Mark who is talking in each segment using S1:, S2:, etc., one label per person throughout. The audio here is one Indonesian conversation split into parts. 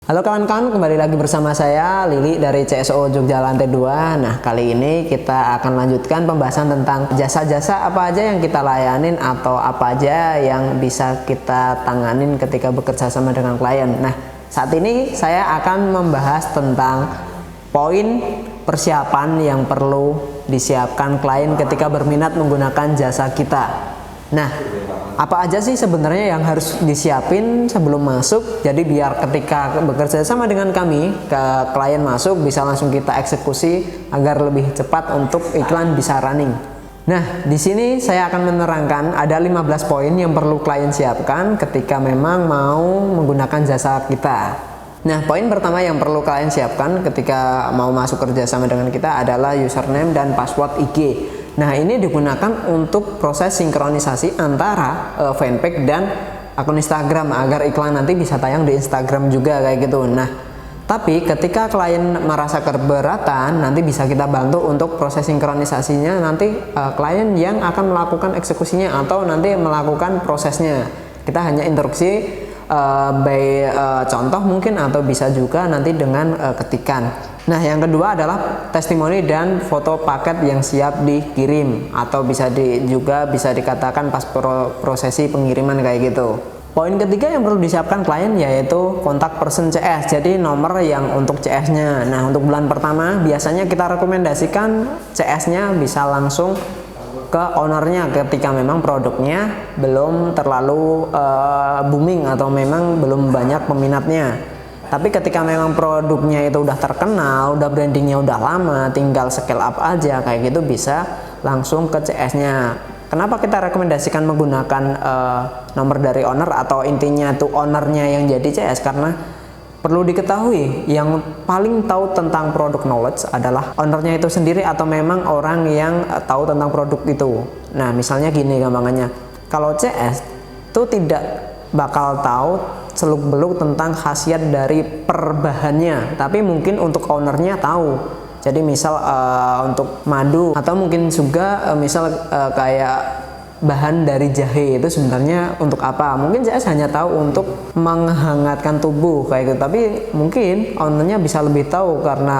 S1: Halo kawan-kawan, kembali lagi bersama saya Lili dari CSO Jogja Lantai 2. Nah, kali ini kita akan lanjutkan pembahasan tentang jasa-jasa apa aja yang kita layanin atau apa aja yang bisa kita tanganin ketika bekerja sama dengan klien. Nah, saat ini saya akan membahas tentang poin persiapan yang perlu disiapkan klien ketika berminat menggunakan jasa kita. Nah, apa aja sih sebenarnya yang harus disiapin sebelum masuk? Jadi biar ketika bekerja sama dengan kami, klien masuk bisa langsung kita eksekusi agar lebih cepat untuk iklan bisa running. Nah, di sini saya akan menerangkan ada 15 poin yang perlu klien siapkan ketika memang mau menggunakan jasa kita. Nah, poin pertama yang perlu klien siapkan ketika mau masuk kerja sama dengan kita adalah username dan password IG. Nah, ini digunakan untuk proses sinkronisasi antara fanpage dan akun Instagram agar iklan nanti bisa tayang di Instagram juga kayak gitu. Nah, tapi ketika klien merasa keberatan, nanti bisa kita bantu untuk proses sinkronisasinya nanti klien yang akan melakukan eksekusinya atau nanti melakukan prosesnya. Kita hanya instruksi by contoh mungkin atau bisa juga nanti dengan ketikan. Nah, yang kedua adalah testimoni dan foto paket yang siap dikirim atau juga bisa dikatakan pas prosesi pengiriman kayak gitu. Poin ketiga yang perlu disiapkan klien yaitu kontak person CS, jadi nomor yang untuk CS-nya. Nah, untuk bulan pertama biasanya kita rekomendasikan CS-nya bisa langsung ke ownernya ketika memang produknya belum terlalu booming atau memang belum banyak peminatnya. Tapi ketika memang produknya itu udah terkenal, udah brandingnya udah lama, tinggal scale up aja kayak gitu bisa langsung ke CS-nya. Kenapa kita rekomendasikan menggunakan nomor dari owner atau intinya tuh ownernya yang jadi CS? Karena perlu diketahui yang paling tahu tentang produk knowledge adalah ownernya itu sendiri atau memang orang yang tahu tentang produk itu. Nah, misalnya gini gampangannya, kalau CS itu tidak bakal tahu seluk-beluk tentang khasiat dari perbahannya, tapi mungkin untuk ownernya tahu. Jadi misal untuk madu atau mungkin juga misal kayak bahan dari jahe itu sebenarnya untuk apa? Mungkin saya hanya tahu untuk menghangatkan tubuh kayak gitu, tapi mungkin ownernya bisa lebih tahu karena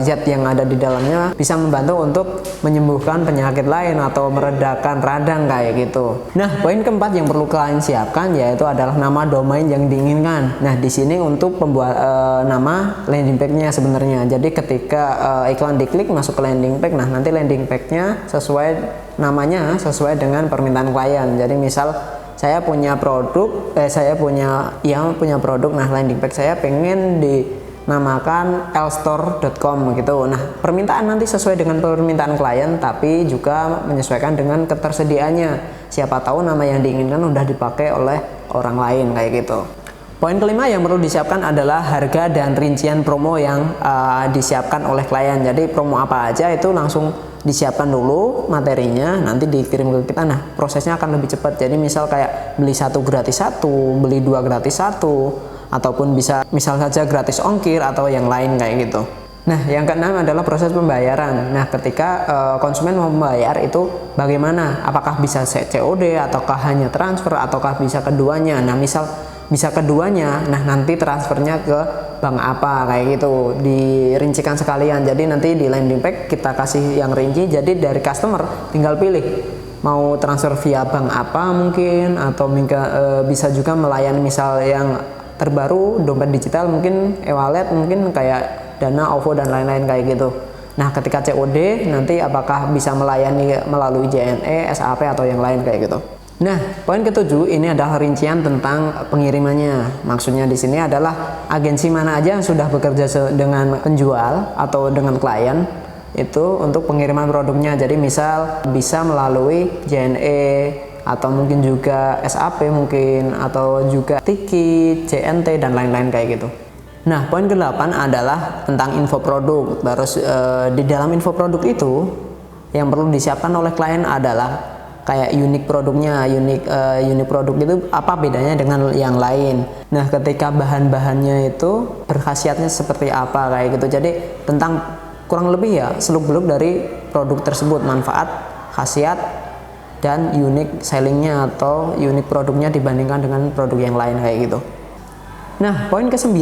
S1: zat yang ada di dalamnya bisa membantu untuk menyembuhkan penyakit lain atau meredakan radang kayak gitu. Nah, poin keempat yang perlu kalian siapkan yaitu adalah nama domain yang diinginkan. Nah, di sini untuk pembuat nama landing page-nya sebenarnya. Jadi ketika iklan diklik masuk ke landing page, nah nanti landing page-nya namanya sesuai dengan permintaan klien. Jadi misal saya punya produk, saya punya produk, nah landing page saya pengen dinamakan lstore.com gitu. Nah, permintaan nanti sesuai dengan permintaan klien, tapi juga menyesuaikan dengan ketersediaannya. Siapa tahu nama yang diinginkan udah dipakai oleh orang lain kayak gitu. Poin kelima yang perlu disiapkan adalah harga dan rincian promo yang disiapkan oleh klien. Jadi promo apa aja itu langsung disiapkan dulu materinya, nanti dikirim ke kita. Nah, prosesnya akan lebih cepat. Jadi misal kayak beli 1 gratis 1, beli 2 gratis 1, ataupun bisa misal saja gratis ongkir atau yang lain kayak gitu. Nah, yang keenam adalah proses pembayaran. Nah, ketika konsumen mau membayar itu bagaimana? Apakah bisa COD ataukah hanya transfer ataukah bisa keduanya? Nah, misal bisa keduanya, nah nanti transfernya ke bank apa kayak gitu dirincikan sekalian. Jadi nanti di landing page kita kasih yang rinci, jadi dari customer tinggal pilih mau transfer via bank apa mungkin, atau bisa juga melayani misal yang terbaru dompet digital mungkin e-wallet, mungkin kayak Dana, OVO dan lain-lain kayak gitu. Nah, ketika COD nanti apakah bisa melayani melalui JNE, SAP atau yang lain kayak gitu. Nah, poin ketujuh ini adalah rincian tentang pengirimannya. Maksudnya di sini adalah agensi mana aja yang sudah bekerja dengan penjual atau dengan klien itu untuk pengiriman produknya. Jadi misal bisa melalui JNE atau mungkin juga SAP mungkin atau juga Tiki, JNT dan lain-lain kayak gitu. Nah, poin ke-8 adalah tentang info produk. Terus di dalam info produk itu yang perlu disiapkan oleh klien adalah kayak unik produknya, unik produk itu apa bedanya dengan yang lain. Nah, ketika bahan-bahannya itu berkhasiatnya seperti apa kayak gitu. Jadi tentang kurang lebih ya seluk-beluk dari produk tersebut, manfaat, khasiat dan unik sellingnya atau unik produknya dibandingkan dengan produk yang lain kayak gitu. Nah, poin ke-9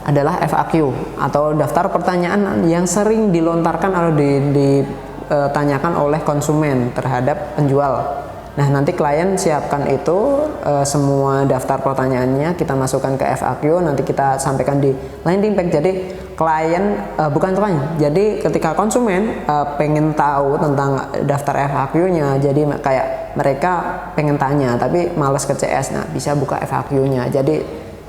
S1: adalah FAQ atau daftar pertanyaan yang sering dilontarkan atau ditanyakan oleh konsumen terhadap penjual. Nah, nanti klien siapkan itu semua daftar pertanyaannya, kita masukkan ke FAQ, nanti kita sampaikan di landing page. Jadi jadi ketika konsumen pengen tahu tentang daftar FAQ-nya, jadi kayak mereka pengen tanya tapi males ke CS, nah bisa buka FAQ-nya. Jadi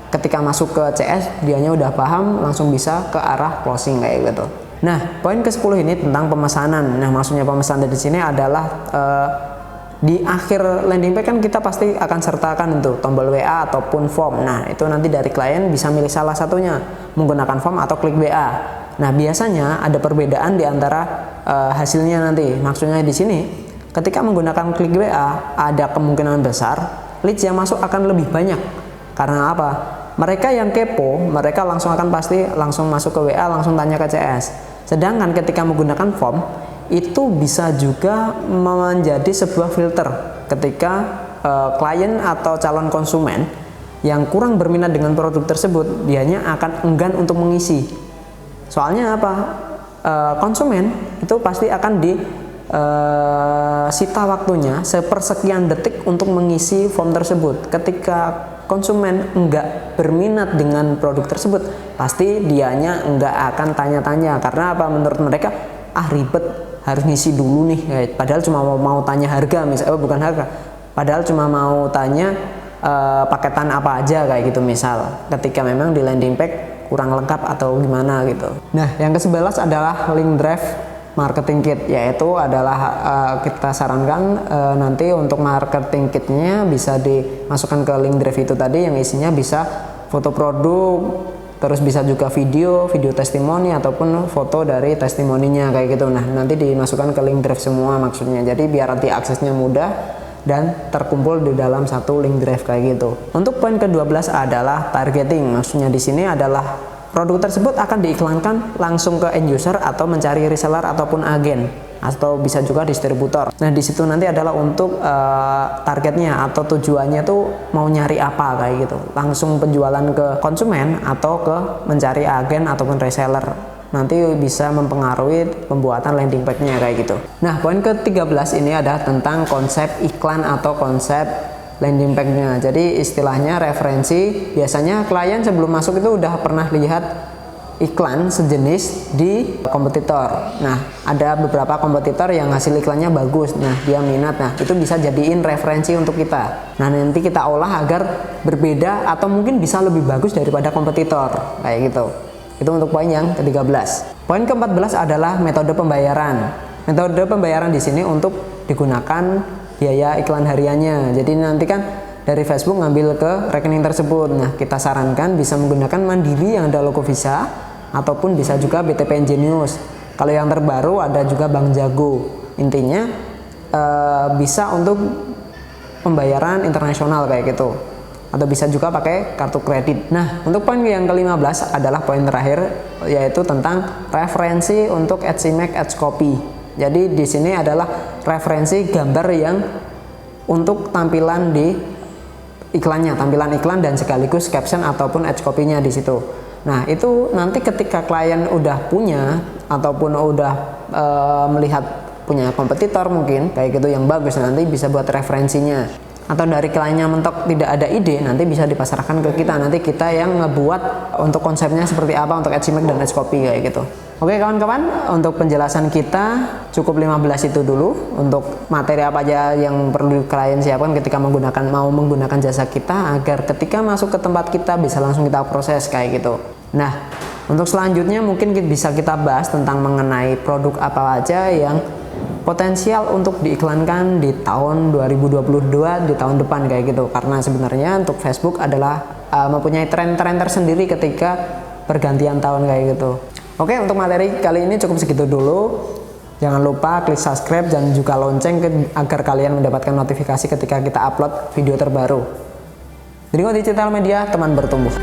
S1: ketika masuk ke CS, dianya udah paham, langsung bisa ke arah closing kayak gitu. Nah, poin ke-10 ini tentang pemesanan. Nah, maksudnya pemesanan di sini adalah di akhir landing page kan kita pasti akan sertakan untuk tombol WA ataupun form. Nah, itu nanti dari klien bisa milih salah satunya, menggunakan form atau klik WA. Nah, biasanya ada perbedaan di antara hasilnya nanti. Maksudnya di sini, ketika menggunakan klik WA, ada kemungkinan besar leads yang masuk akan lebih banyak. Karena apa? Mereka yang kepo, mereka langsung masuk ke WA, langsung tanya ke CS. Sedangkan ketika menggunakan form, itu bisa juga menjadi sebuah filter ketika klien atau calon konsumen yang kurang berminat dengan produk tersebut, dianya akan enggan untuk mengisi. Soalnya apa? Konsumen itu pasti akan sita waktunya sepersekian detik untuk mengisi form tersebut. Ketika konsumen enggak berminat dengan produk tersebut, pasti dianya enggak akan tanya-tanya. Karena apa? Menurut mereka, ribet, harus ngisi dulu nih. Padahal cuma mau tanya harga, misalnya bukan harga. Padahal cuma mau tanya paketan apa aja kayak gitu misal. Ketika memang di landing page kurang lengkap atau gimana gitu. Nah, yang ke-11 adalah link drive marketing kit, yaitu adalah kita sarankan nanti untuk marketing kitnya bisa dimasukkan ke link drive itu tadi, yang isinya bisa foto produk, terus bisa juga video testimoni ataupun foto dari testimoninya kayak gitu. Nah, nanti dimasukkan ke link drive semua maksudnya, jadi biar nanti aksesnya mudah dan terkumpul di dalam satu link drive kayak gitu. Untuk poin ke-12 adalah targeting, maksudnya di sini adalah produk tersebut akan diiklankan langsung ke end user atau mencari reseller ataupun agen atau bisa juga distributor. Nah, di situ nanti adalah untuk targetnya atau tujuannya tuh mau nyari apa kayak gitu. Langsung penjualan ke konsumen atau ke mencari agen ataupun reseller. Nanti bisa mempengaruhi pembuatan landing page-nya kayak gitu. Nah, poin ke-13 ini adalah tentang konsep iklan atau konsep landing page-nya. Jadi istilahnya referensi, biasanya klien sebelum masuk itu udah pernah lihat iklan sejenis di kompetitor. Nah, ada beberapa kompetitor yang hasil iklannya bagus. Nah, dia minat. Nah, itu bisa jadiin referensi untuk kita. Nah, nanti kita olah agar berbeda atau mungkin bisa lebih bagus daripada kompetitor kayak gitu. Itu untuk poin yang ke-13. Poin ke-14 adalah metode pembayaran. Metode pembayaran di sini untuk digunakan biaya iklan hariannya. Jadi nanti kan dari Facebook ngambil ke rekening tersebut. Nah, kita sarankan bisa menggunakan Mandiri yang ada logo Visa ataupun bisa juga BTP Ingenius. Kalau yang terbaru ada juga Bank Jago. Intinya bisa untuk pembayaran internasional kayak gitu. Atau bisa juga pakai kartu kredit. Nah, untuk poin yang ke-15 adalah poin terakhir, yaitu tentang referensi untuk AdSimac AdsCopy. Jadi di sini adalah referensi gambar yang untuk tampilan di iklannya, tampilan iklan dan sekaligus caption ataupun AdsCopy-nya di situ. Nah, itu nanti ketika klien udah punya ataupun udah melihat punya kompetitor mungkin kayak gitu yang bagus, nanti bisa buat referensinya. Atau dari kliennya mentok tidak ada ide, nanti bisa dipasarkan ke kita. Nanti kita yang ngebuat untuk konsepnya seperti apa untuk AdSimac dan AdsCopy kayak gitu. Oke kawan-kawan, untuk penjelasan kita cukup 15 itu dulu untuk materi apa aja yang perlu klien siapkan ketika mau menggunakan jasa kita, agar ketika masuk ke tempat kita bisa langsung kita proses kayak gitu. Nah, untuk selanjutnya mungkin bisa kita bahas tentang mengenai produk apa aja yang potensial untuk diiklankan di tahun 2022, di tahun depan kayak gitu. Karena sebenarnya untuk Facebook adalah mempunyai tren-tren tersendiri ketika pergantian tahun kayak gitu. Oke, untuk materi kali ini cukup segitu dulu. Jangan lupa klik subscribe dan juga lonceng agar kalian mendapatkan notifikasi ketika kita upload video terbaru. Dringo Digital Media, teman bertumbuh.